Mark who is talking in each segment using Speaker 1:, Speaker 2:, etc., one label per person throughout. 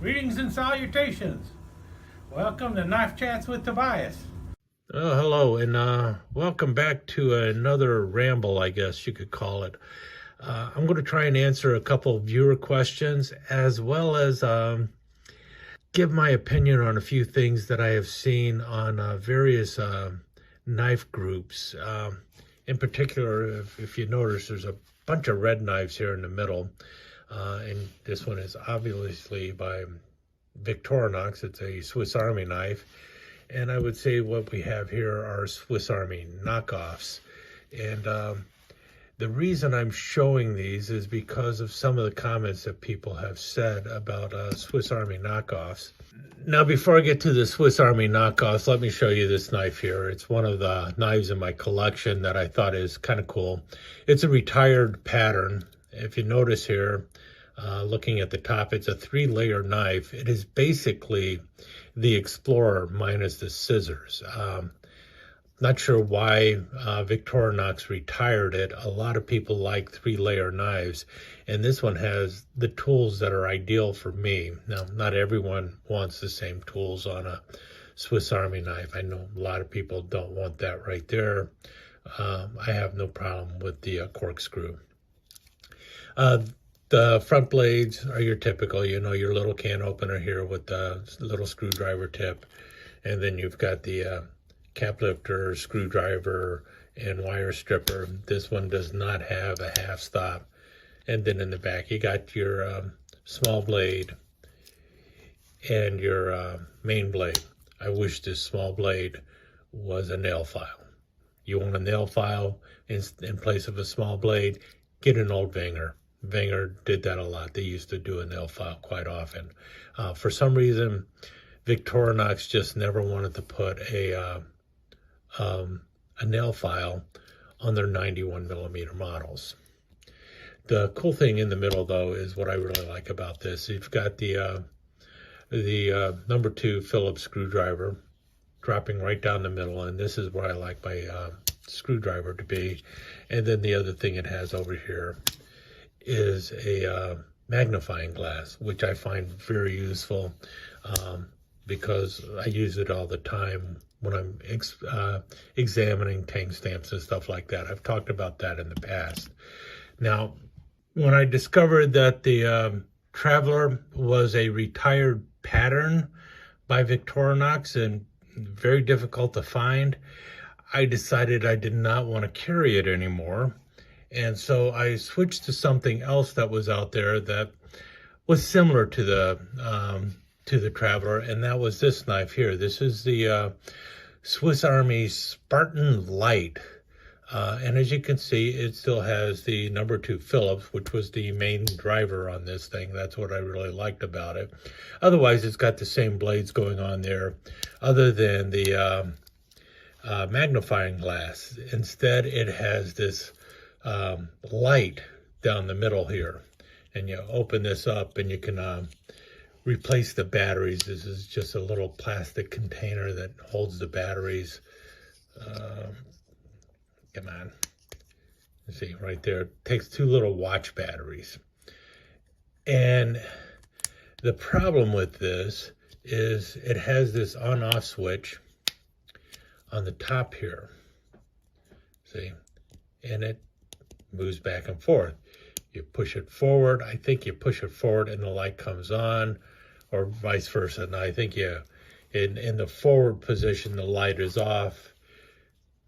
Speaker 1: Greetings and salutations. Welcome to Knife Chats with Tobias.
Speaker 2: Oh, hello, and welcome back to another ramble, I guess you could call it. I'm going to try and answer a couple of viewer questions, as well as give my opinion on a few things that I have seen on various knife groups. In particular, if you notice, there's a bunch of red knives here in the middle, and this one is obviously by Victorinox. It's a Swiss Army knife. And I would say what we have here are Swiss Army knockoffs. And the reason I'm showing these is because of some of the comments that people have said about Swiss Army knockoffs. Now, before I get to the Swiss Army knockoffs, let me show you this knife here. It's one of the knives in my collection that I thought is kind of cool. It's a retired pattern. If you notice here, looking at the top, it's a 3-layer knife. It is basically the Explorer minus the scissors. Not sure why Victorinox retired it. A lot of people like 3-layer knives, and this one has the tools that are ideal for me. Now, not everyone wants the same tools on a Swiss Army knife. I know a lot of people don't want that right there. I have no problem with the corkscrew. The front blades are your typical, your little can opener here with the little screwdriver tip. And then you've got the cap lifter, screwdriver, and wire stripper. This one does not have a half stop. And then in the back, you got your small blade and your main blade. I wish this small blade was a nail file. You want a nail file in place of a small blade, get an old Wenger. Wenger did that a lot. They used to do a nail file quite often. For some reason, Victorinox just never wanted to put a nail file on their 91 millimeter models. The cool thing in the middle, though, is what I really like about this. You've got the number 2 Phillips screwdriver dropping right down the middle, and this is where I like my screwdriver to be. And then the other thing it has over here is a magnifying glass, which I find very useful because I use it all the time when I'm examining tank stamps and stuff like that. I've talked about that in the past. Now, when I discovered that the Traveler was a retired pattern by Victorinox and very difficult to find, I decided I did not want to carry it anymore. And so I switched to something else that was out there that was similar to the Traveler, and that was this knife here. This is the Swiss Army Spartan Light. And as you can see, it still has the number 2 Phillips, which was the main driver on this thing. That's what I really liked about it. Otherwise, it's got the same blades going on there, other than the magnifying glass. Instead, it has this light down the middle here, and you open this up and you can replace the batteries. This is just a little plastic container that holds the batteries. Come on, you see right there, it takes 2 little watch batteries. And the problem with this is it has this on-off switch on the top here, see, and it moves back and forth. You push it forward. I think you push it forward and the light comes on, or vice versa. And I think in the forward position, the light is off.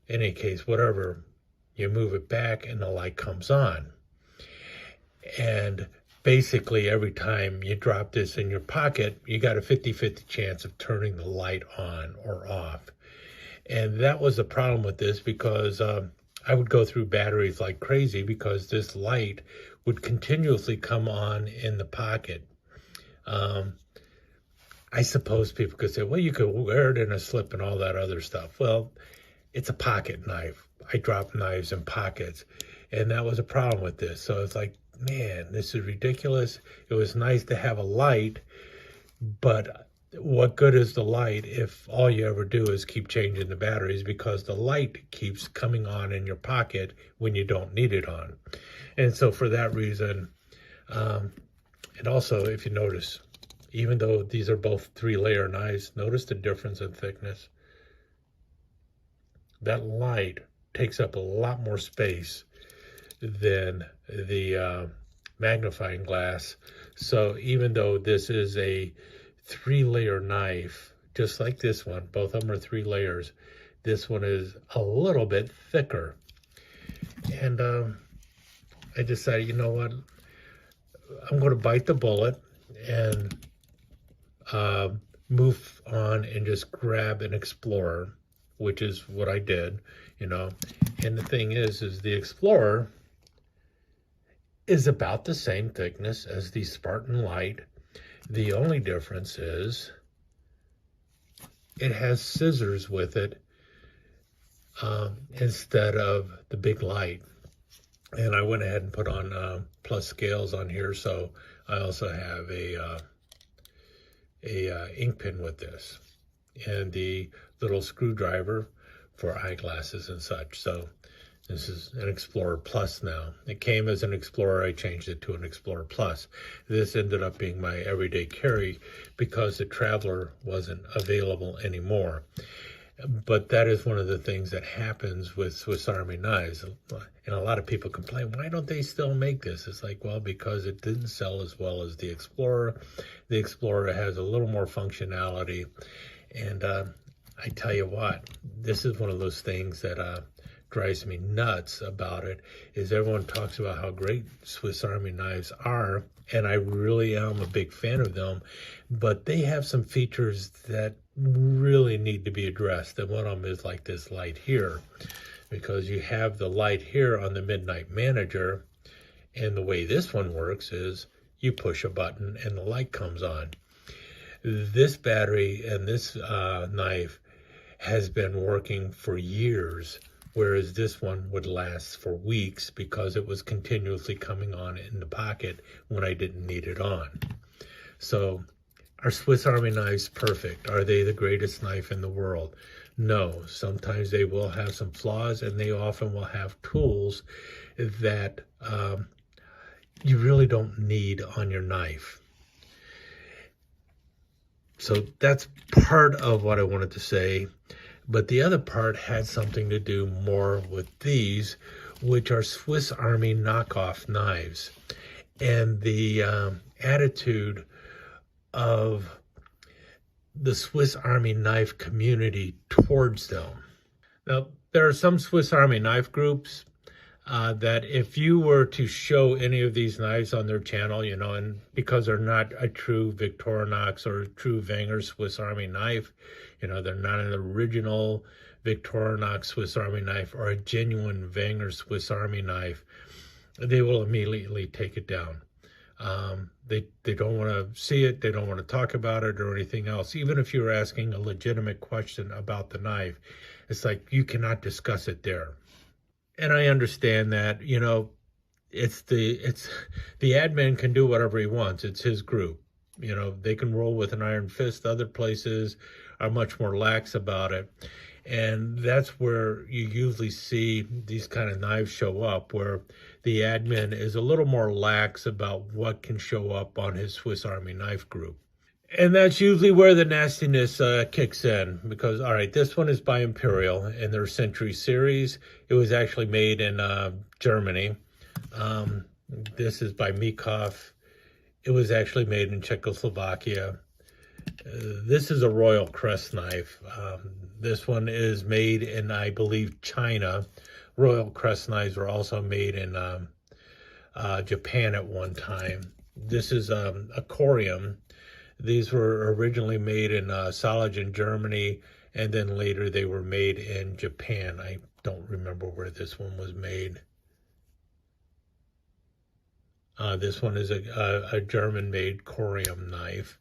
Speaker 2: In any case, whatever, you move it back and the light comes on. And basically every time you drop this in your pocket, you got a 50-50 chance of turning the light on or off. And that was the problem with this, because I would go through batteries like crazy because this light would continuously come on in the pocket. I suppose people could say, well, you could wear it in a slip and all that other stuff. Well, it's a pocket knife. I drop knives in pockets, and that was a problem with this. So it's like, man, this is ridiculous. It was nice to have a light, but what good is the light if all you ever do is keep changing the batteries, because the light keeps coming on in your pocket when you don't need it on. And so for that reason, and also if you notice, even though these are both 3-layer knives, notice the difference in thickness. That light takes up a lot more space than the magnifying glass. So even though this is a 3-layer knife, just like this one, both of them are 3 layers, this one is a little bit thicker. And I decided, you know what, I'm going to bite the bullet and move on and just grab an Explorer, which is what I did, you know. And the thing is the Explorer is about the same thickness as the Spartan Light. The only difference is it has scissors with it instead of the big light. And I went ahead and put on plus scales on here, so I also have a ink pen with this, and the little screwdriver for eyeglasses and such. So this is an Explorer Plus now. It came as an Explorer. I changed it to an Explorer Plus. This ended up being my everyday carry because the Traveler wasn't available anymore. But that is one of the things that happens with Swiss Army knives. And a lot of people complain, why don't they still make this? It's like, well, because it didn't sell as well as the Explorer. The Explorer has a little more functionality. And I tell you what, this is one of those things that drives me nuts about it, is everyone talks about how great Swiss Army knives are, and I really am a big fan of them, but they have some features that really need to be addressed. And one of them is like this light here, because you have the light here on the Midnight Manager, and the way this one works is you push a button and the light comes on. This battery and this knife has been working for years, whereas this one would last for weeks because it was continuously coming on in the pocket when I didn't need it on. So are Swiss Army knives perfect? Are they the greatest knife in the world? No. Sometimes they will have some flaws, and they often will have tools that you really don't need on your knife. So that's part of what I wanted to say. But the other part had something to do more with these, which are Swiss Army knockoff knives, and the attitude of the Swiss Army knife community towards them. Now, there are some Swiss Army knife groups that if you were to show any of these knives on their channel, you know, and because they're not a true Victorinox or a true Wenger Swiss Army knife, you know, they're not an original Victorinox Swiss Army knife or a genuine Wenger Swiss Army knife, they will immediately take it down. They don't want to see it, they don't want to talk about it or anything else. Even if you're asking a legitimate question about the knife, it's like you cannot discuss it there. And I understand that, you know, the admin can do whatever he wants. It's his group. You know, they can roll with an iron fist. Other places are much more lax about it. And that's where you usually see these kind of knives show up, where the admin is a little more lax about what can show up on his Swiss Army knife group. And that's usually where the nastiness kicks in, because, all right, this one is by Imperial in their Century series. It was actually made in Germany. This is by Mikov. It was actually made in Czechoslovakia. This is a Royal Crest knife. This one is made in, I believe, China. Royal Crest knives were also made in Japan at one time. This is a Corium. These were originally made in Solingen, Germany, and then later they were made in Japan. I don't remember where this one was made. This one is a German-made Corium knife.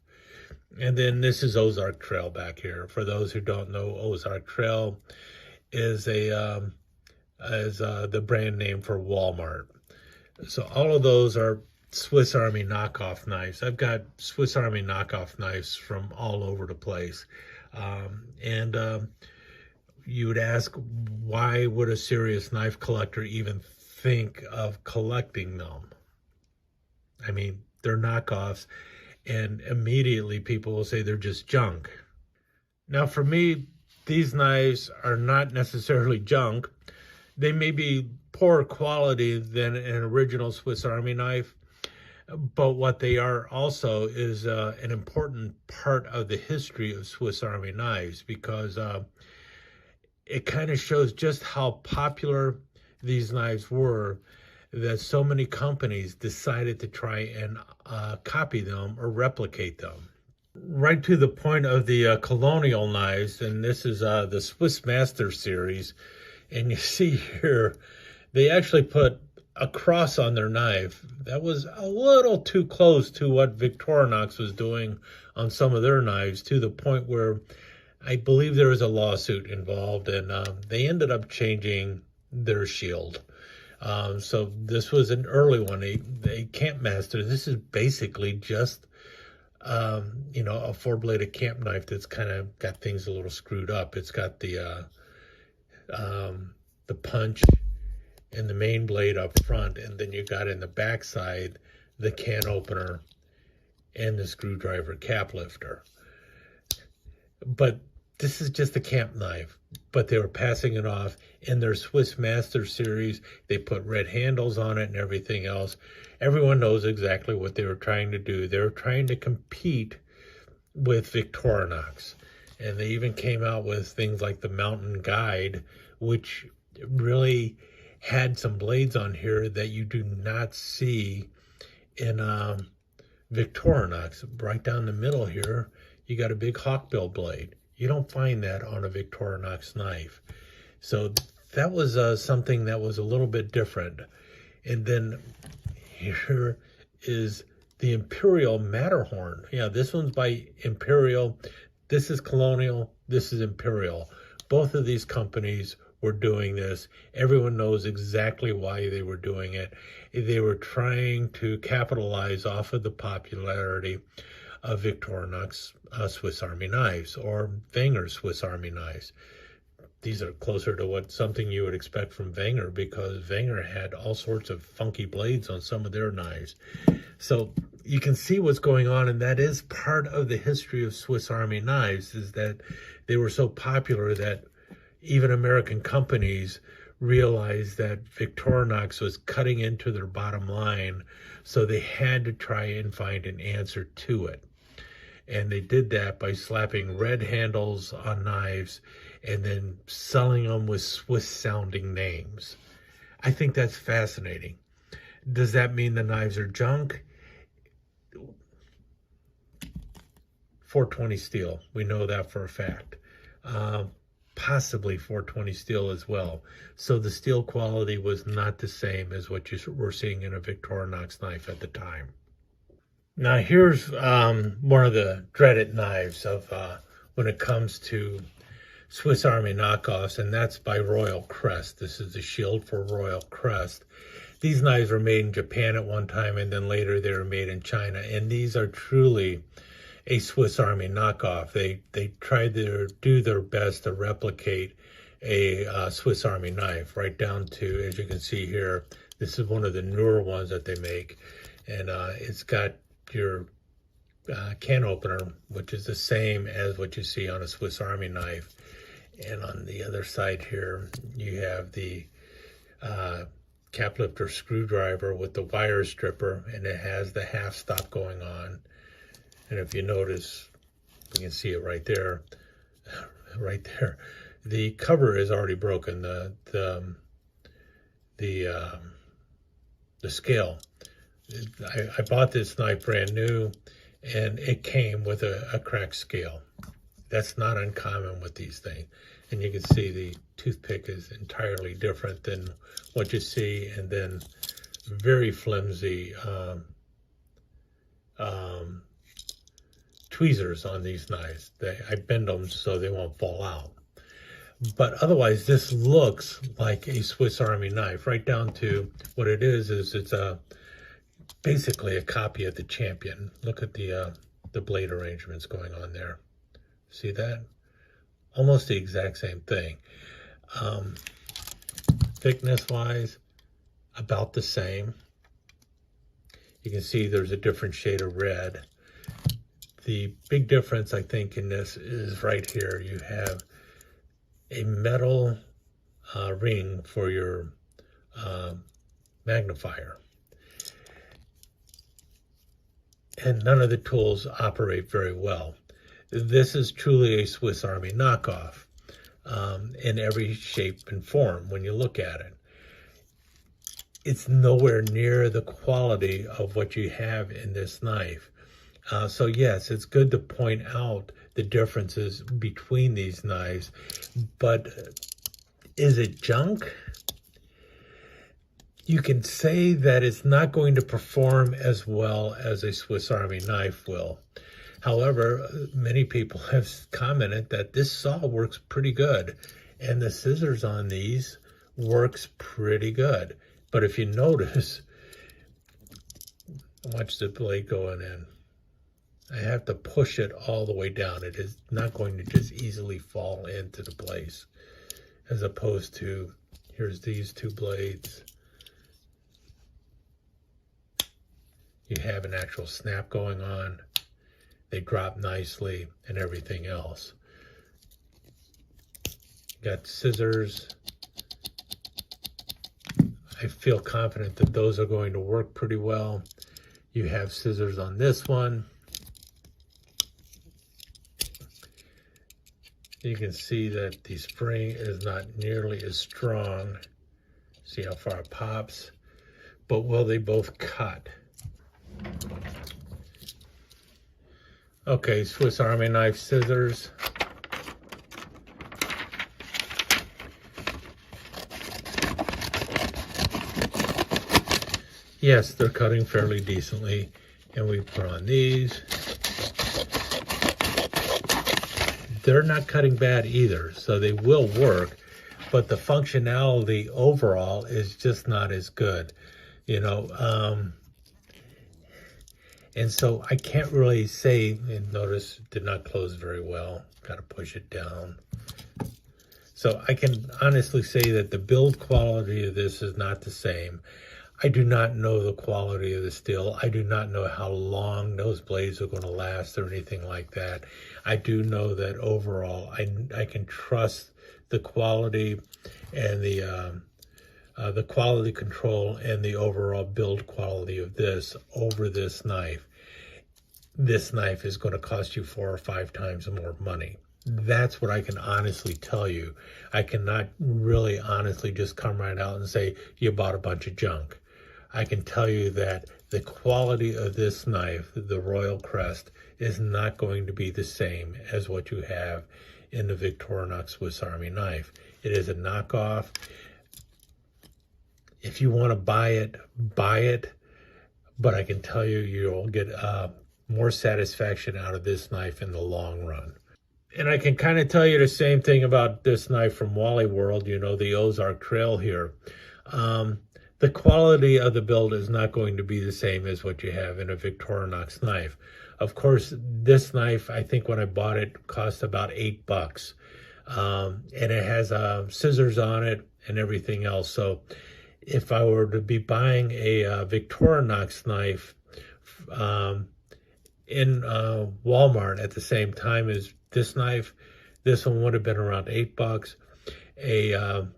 Speaker 2: And then this is Ozark Trail back here. For those who don't know, Ozark Trail is the brand name for Walmart. So all of those are Swiss Army knockoff knives. I've got Swiss Army knockoff knives from all over the place. You would ask, why would a serious knife collector even think of collecting them? I mean, they're knockoffs. and immediately people will say they're just junk. Now, for me, these knives are not necessarily junk. They may be poorer quality than an original Swiss Army knife, but what they are also is an important part of the history of Swiss Army knives, because it kind of shows just how popular these knives were, that so many companies decided to try and copy them or replicate them. Right to the point of the colonial knives, and this is the Swiss Master series, and you see here they actually put a cross on their knife. That was a little too close to what Victorinox was doing on some of their knives, to the point where I believe there was a lawsuit involved, and they ended up changing their shield. So this was an early one, a Camp Master. This is basically just a four-bladed camp knife that's kind of got things a little screwed up. It's got the punch and the main blade up front, and then you got in the backside the can opener and the screwdriver cap lifter. But this is just a camp knife, but they were passing it off in their Swiss Master series. They put red handles on it and everything else. Everyone knows exactly what they were trying to do. They were trying to compete with Victorinox. And they even came out with things like the Mountain Guide, which really had some blades on here that you do not see in Victorinox. Right down the middle here, you got a big hawkbill blade. You don't find that on a Victorinox knife. So that was something that was a little bit different. And then here is the Imperial Matterhorn. Yeah, this one's by Imperial. This is Colonial. This is Imperial. Both of these companies were doing this. Everyone knows exactly why they were doing it. They were trying to capitalize off of the popularity of Victorinox Swiss Army knives, or Wenger Swiss Army knives. These are closer to something you would expect from Wenger, because Wenger had all sorts of funky blades on some of their knives. So you can see what's going on, and that is part of the history of Swiss Army knives, is that they were so popular that even American companies realized that Victorinox was cutting into their bottom line, so they had to try and find an answer to it. And they did that by slapping red handles on knives and then selling them with Swiss-sounding names. I think that's fascinating. Does that mean the knives are junk? 420 steel. We know that for a fact. Possibly 420 steel as well. So the steel quality was not the same as what you were seeing in a Victorinox knife at the time. Now here's one of the dreaded knives of when it comes to Swiss Army knockoffs, and that's by Royal Crest. This is the shield for Royal Crest. These knives were made in Japan at one time, and then later they were made in China, and these are truly a Swiss Army knockoff. They tried to do their best to replicate a Swiss Army knife, right down to, as you can see here, this is one of the newer ones that they make, and it's got your can opener, which is the same as what you see on a Swiss Army knife. And on the other side here, you have the cap lifter screwdriver with the wire stripper, and it has the half stop going on. And if you notice, you can see it right there, right there. The cover is already broken. The scale. I bought this knife brand new, and it came with a cracked scale. That's not uncommon with these things. And you can see the toothpick is entirely different than what you see, and then very flimsy tweezers on these knives. I bend them so they won't fall out. But otherwise, this looks like a Swiss Army knife, right down to what it is it's basically a copy of the Champion. Look at the blade arrangements going on there. See that? Almost the exact same thing. Thickness-wise, about the same. You can see there's a different shade of red. The big difference, I think, in this is right here. You have a metal ring for your magnifier. And none of the tools operate very well. This is truly a Swiss Army knockoff in every shape and form when you look at it. It's nowhere near the quality of what you have in this knife. So yes, it's good to point out the differences between these knives, but is it junk? You can say that it's not going to perform as well as a Swiss Army knife will. However, many people have commented that this saw works pretty good, and the scissors on these works pretty good. But if you notice, watch the blade going in. I have to push it all the way down. It is not going to just easily fall into the place, as opposed to, here's these two blades. You have an actual snap going on. They drop nicely and everything else. Got scissors. I feel confident that those are going to work pretty well. You have scissors on this one. You can see that the spring is not nearly as strong. See how far it pops? But will they both cut? Okay, Swiss Army knife scissors. Yes, they're cutting fairly decently, and we put on these. They're not cutting bad either, so they will work, but the functionality overall is just not as good, you know. And so I can't really say, and notice it did not close very well. Got to push it down. So I can honestly say that the build quality of this is not the same. I do not know the quality of the steel. I do not know how long those blades are going to last or anything like that. I do know that overall I can trust the quality and the quality control and the overall build quality of this over this knife. This knife is going to cost you 4 or 5 times more money. That's what I can honestly tell you. I cannot really honestly just come right out and say you bought a bunch of junk. I can tell you that the quality of this knife, the Royal Crest, is not going to be the same as what you have in the Victorinox Swiss Army knife. It is a knockoff. If you want to buy it, buy it. But I can tell you, you'll get more satisfaction out of this knife in the long run. And I can kind of tell you the same thing about this knife from Wally World, you know, the Ozark Trail here. The quality of the build is not going to be the same as what you have in a Victorinox knife. Of course, this knife, I think when I bought it, cost about $8. And it has scissors on it and everything else. So if I were to be buying a Victorinox knife in Walmart at the same time as this knife, this one would have been around $8. A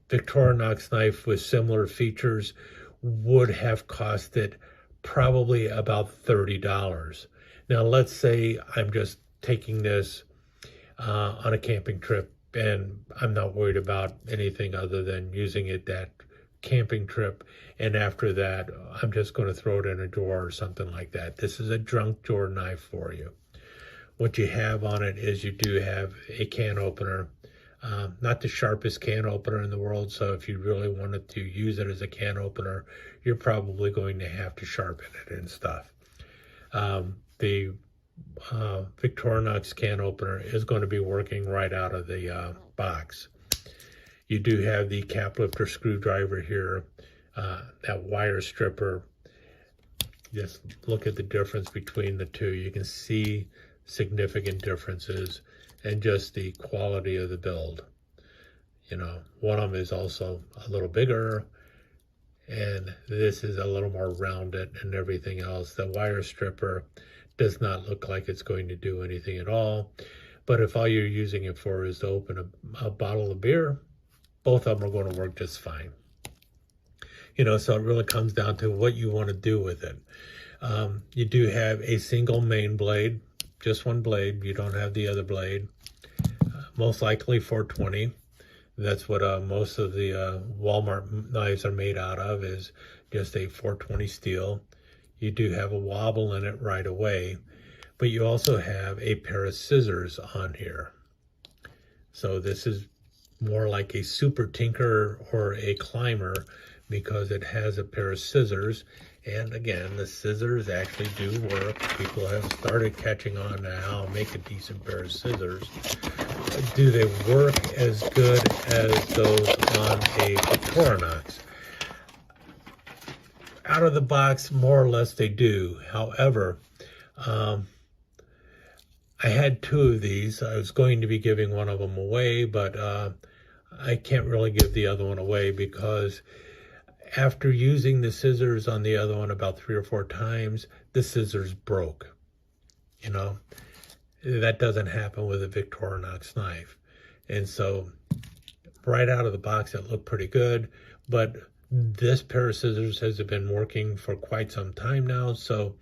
Speaker 2: Victorinox knife with similar features would have costed probably about $30. Now, let's say I'm just taking this on a camping trip and I'm not worried about anything other than using it that camping trip, and after that I'm just going to throw it in a drawer or something like that. This is a junk drawer knife for you. What you have on it is you do have a can opener. Not the sharpest can opener in the world, so if you really wanted to use it as a can opener, you're probably going to have to sharpen it and stuff. The Victorinox can opener is going to be working right out of the box. You do have the cap lifter screwdriver here, that wire stripper. Just look at the difference between the two. You can see significant differences and just the quality of the build. You know, one of them is also a little bigger and this is a little more rounded and everything else. The wire stripper does not look like it's going to do anything at all. But if all you're using it for is to open a bottle of beer, both of them are going to work just fine. So it really comes down to what you want to do with it. You do have a single main blade, just one blade. You don't have the other blade. Most likely 420. That's what most of the Walmart knives are made out of, is just a 420 steel. You do have a wobble in it right away, but you also have a pair of scissors on here. So this is more like a super tinker or a climber because it has a pair of scissors. And again, the scissors actually do work. People have started catching on to how to make a decent pair of scissors. Do they work as good as those on a Victorinox? Out of the box, more or less they do. However, I had two of these. I was going to be giving one of them away, but I can't really give the other one away because after using the scissors on the other one about 3 or 4 times, the scissors broke. That doesn't happen with a Victorinox knife. And so right out of the box, it looked pretty good, but this pair of scissors has been working for quite some time now, so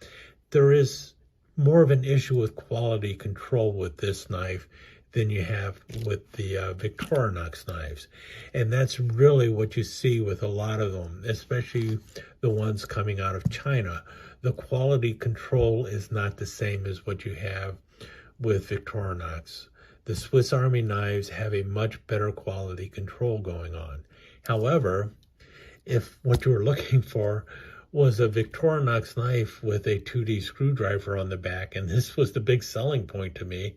Speaker 2: there is more of an issue with quality control with this knife than you have with the Victorinox knives. And that's really what you see with a lot of them, especially the ones coming out of China. The quality control is not the same as what you have with Victorinox. The Swiss Army knives have a much better quality control going on. However, if what you were looking for was a Victorinox knife with a 2D screwdriver on the back, and this was the big selling point to me,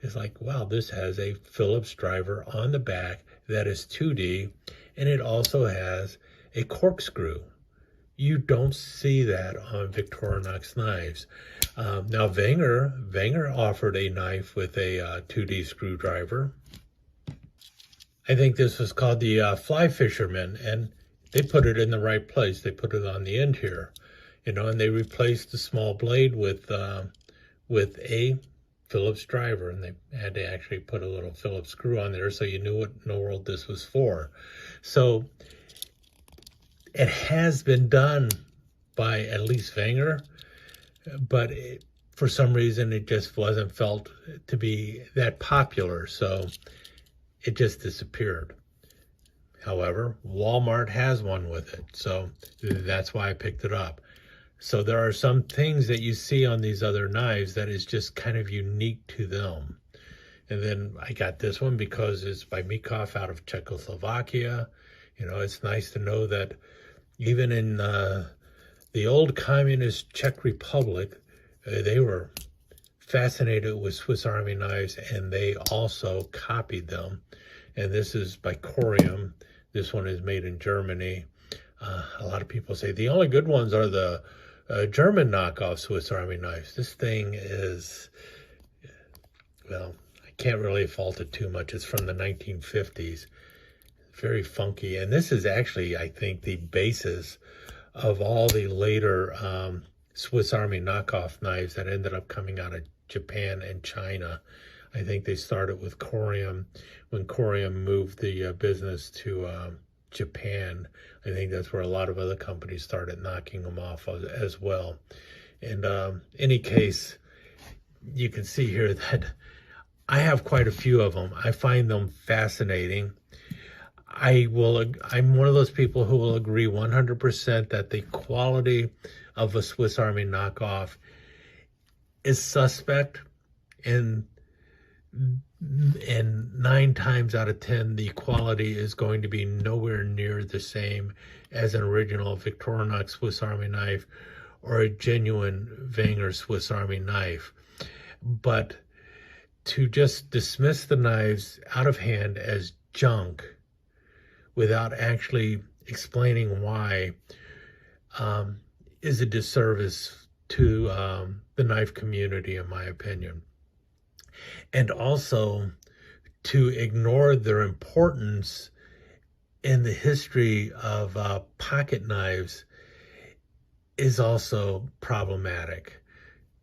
Speaker 2: it's like, wow, this has a Phillips driver on the back that is 2D, and it also has a corkscrew. You don't see that on Victorinox knives. Now, Wenger offered a knife with a 2D screwdriver. I think this was called the Fly Fisherman, and they put it in the right place. They put it on the end here, and they replaced the small blade with a Phillips driver, and they had to actually put a little Phillips screw on there so you knew what in the world this was for. So it has been done by at least Wenger, but for some reason it just wasn't felt to be that popular, so it just disappeared. However, Walmart has one with it, so that's why I picked it up. So there are some things that you see on these other knives that is just kind of unique to them. And then I got this one because it's by Mikov out of Czechoslovakia. It's nice to know that even in the old communist Czech Republic, they were fascinated with Swiss Army knives, and they also copied them. And this is by Corium. This one is made in Germany. A lot of people say the only good ones are the German knockoff Swiss Army knives. This thing is, well, I can't really fault it too much. It's from the 1950s. Very funky. And this is actually, I think, the basis of all the later Swiss Army knockoff knives that ended up coming out of Japan and China. I think they started with Corium. When Corium moved the business to Japan, I think that's where a lot of other companies started knocking them off as well. And any case, you can see here that I have quite a few of them. I find them fascinating. I'm one of those people who will agree 100% that the quality of a Swiss Army knockoff is suspect, and 9 times out of 10, the quality is going to be nowhere near the same as an original Victorinox Swiss Army knife or a genuine Wenger Swiss Army knife. But to just dismiss the knives out of hand as junk without actually explaining why is a disservice to the knife community, in my opinion. And also to ignore their importance in the history of pocket knives is also problematic,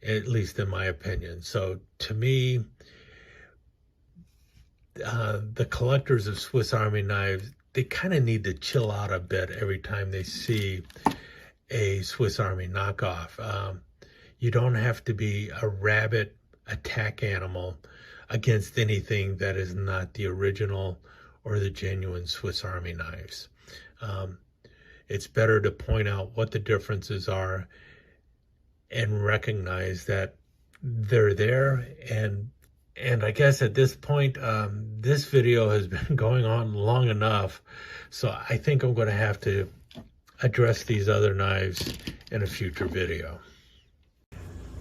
Speaker 2: at least in my opinion. So to me, the collectors of Swiss Army knives, they kind of need to chill out a bit every time they see a Swiss Army knockoff. You don't have to be a rabid attack animal against anything that is not the original or the genuine Swiss Army knives. It's better to point out what the differences are and recognize that they're there. And I guess at this point, this video has been going on long enough, so I think I'm going to have to address these other knives in a future video.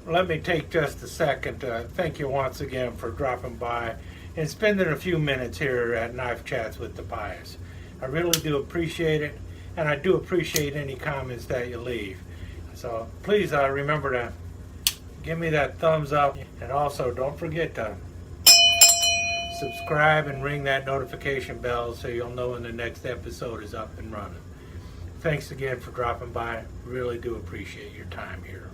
Speaker 1: Let me take just a second to thank you once again for dropping by and spending a few minutes here at Knife Chats with Tobias. I really do appreciate it, and I do appreciate any comments that you leave. So please remember to give me that thumbs up, and also don't forget to subscribe and ring that notification bell so you'll know when the next episode is up and running. Thanks again for dropping by. Really do appreciate your time here.